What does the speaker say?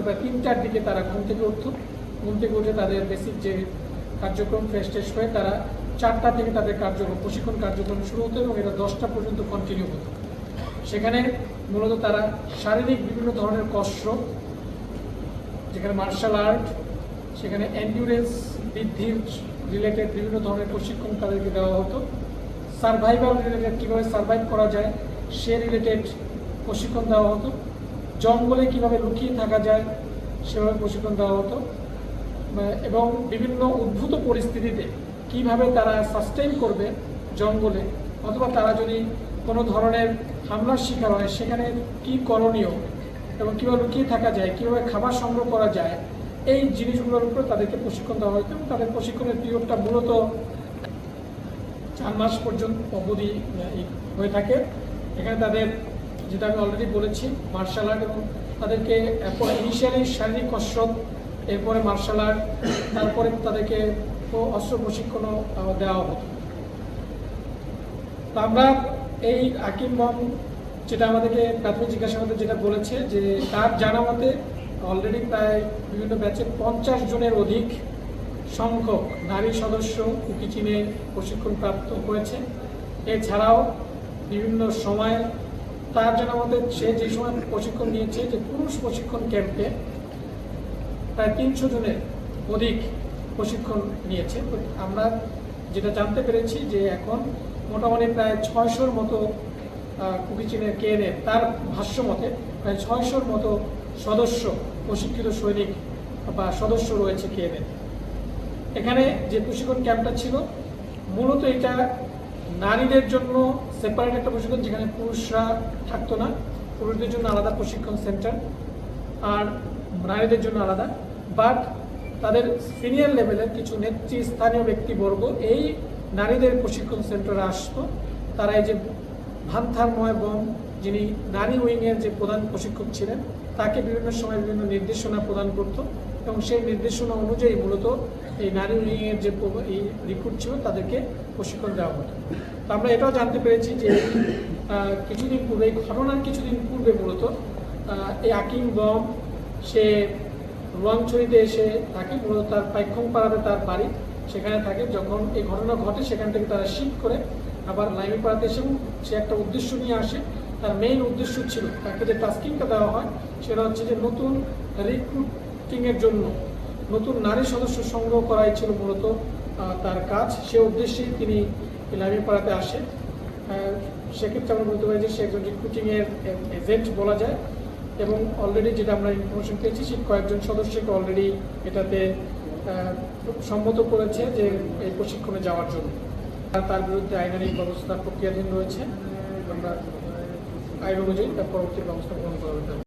প্রায় 3টার দিকে তারা ঘুম থেকে উঠে তাদের বেসিক যে কার্যক্রম ফ্রেশ ট্রেশ হয়ে তারা 4টা থেকে তাদের প্রশিক্ষণ কার্যক্রম শুরু হতো এবং এটা 10টা পর্যন্ত কন্টিনিউ হতো। সেখানে মূলত তারা শারীরিক বিভিন্ন ধরনের কসরত, যেখানে মার্শাল আর্ট, সেখানে এন্ডিউরেন্স বৃদ্ধির রিলেটেড বিভিন্ন ধরনের প্রশিক্ষণ তাদেরকে দেওয়া হতো। সার্ভাইভাল রিলেটেড কীভাবে সার্ভাইভ করা যায় সে রিলেটেড প্রশিক্ষণ দেওয়া হতো। জঙ্গলে কিভাবে লুকিয়ে থাকা যায় সেভাবে প্রশিক্ষণ দেওয়া হতো এবং বিভিন্ন উদ্ভূত পরিস্থিতিতে কিভাবে তারা সাস্টেইন করবে জঙ্গলে, অথবা তারা যদি কোনো ধরনের হামলার শিকার হয় সেখানে কি করণীয় এবং কীভাবে লুকিয়ে থাকা যায়, কীভাবে খাবার সংগ্রহ করা যায়, এই জিনিসগুলোর উপরে তাদেরকে প্রশিক্ষণ দেওয়া হতো। এবং তাদের প্রশিক্ষণের পিরিয়ডটা মূলত 4 মাস পর্যন্ত অবধি হয়ে থাকে। এখানে তাদের, যেটা আমি অলরেডি বলেছি, মার্শাল আর্ট, এবং তাদেরকে ইনিশিয়ালি শারীরিক কসরত, এরপরে মার্শাল আর্ট, তারপরে তাদেরকে অস্ত্র প্রশিক্ষণও দেওয়া হতো। তো আমরা এই আকিম বম যেটা আমাদেরকে প্রাথমিক জিজ্ঞাসাবাদে যেটা বলেছে যে তার জানা মতে অলরেডি প্রায় বিভিন্ন ব্যাচে 50 জনের অধিক সংখ্যক নারী সদস্য কুকি চীনে প্রশিক্ষণ প্রাপ্ত হয়েছে। এছাড়াও বিভিন্ন সময় তার জানা মতে সে যে সময় প্রশিক্ষণ নিয়েছে, যে পুরুষ প্রশিক্ষণ ক্যাম্পে প্রায় 300 জনের অধিক প্রশিক্ষণ নিয়েছে। তো আমরা যেটা জানতে পেরেছি যে এখন মোটামুটি প্রায় 600-র মতো কুকি চীনের কেএনএ, তার ভাষ্য মতে প্রায় 600-র মতো সদস্য, প্রশিক্ষিত সৈনিক বা সদস্য রয়েছে কেএনএ। এখানে যে প্রশিক্ষণ ক্যাম্পটা ছিল মূলত এটা নারীদের জন্য সেপারেট একটা প্রশিক্ষণ, যেখানে পুরুষরা থাকতো না, পুরুষদের জন্য আলাদা প্রশিক্ষণ সেন্টার আর নারীদের জন্য আলাদা। বাট তাদের সিনিয়র লেভেলের কিছু নেতৃস্থানীয় ব্যক্তিবর্গ এই নারীদের প্রশিক্ষণ সেন্টারে আসতো। তারা এই যে ভান্থারময় বম, যিনি নারী উইংয়ের যে প্রধান প্রশিক্ষক ছিলেন, তাকে বিভিন্ন সময় বিভিন্ন নির্দেশনা প্রদান করত এবং সেই নির্দেশনা অনুযায়ী মূলত এই নারী উইংয়ের যে এই রিক্রুট ছিল তাদেরকে প্রশিক্ষণ দেওয়া হতো। তো আমরা এটাও জানতে পেরেছি যে কিছুদিন পূর্বে, এই ঘটনার কিছুদিন পূর্বে মূলত এই আকিম বম সে রোয়াংছড়িতে এসে থাকে, মূলত তার পাইখংপাড়াতে তার বাড়ি, সেখানে থাকে। যখন এই ঘটনা ঘটে সেখান থেকে তারা শিফট করে আবার লাইমিপাড়াতে এসে সে একটা উদ্দেশ্য নিয়ে আসে। তার মেইন উদ্দেশ্য ছিল, তাকে যে টাস্কিংটা দেওয়া হয় সেটা হচ্ছে যে নতুন রিক্রুটিংয়ের জন্য নতুন নারী সদস্য সংগ্রহ করাই ছিল মূলত তার কাজ। সে উদ্দেশ্যেই তিনি লাইমিপাড়াতে আসে। সেক্ষেত্রে আমরা বলতে পারি যে সে একজন রিক্রুটিংয়ের এজেন্ট বলা যায় এবং অলরেডি যেটা আমরা ইনফরমেশন পেয়েছি সে কয়েকজন সদস্যকে অলরেডি এটাতে সম্মত করেছে যে এই প্রশিক্ষণে যাওয়ার জন্য। তার বিরুদ্ধে আইনানুগ ব্যবস্থার প্রক্রিয়াধীন রয়েছে। আমরা আইন অনুযায়ী তার পরবর্তী ব্যবস্থা গ্রহণ করা হবে।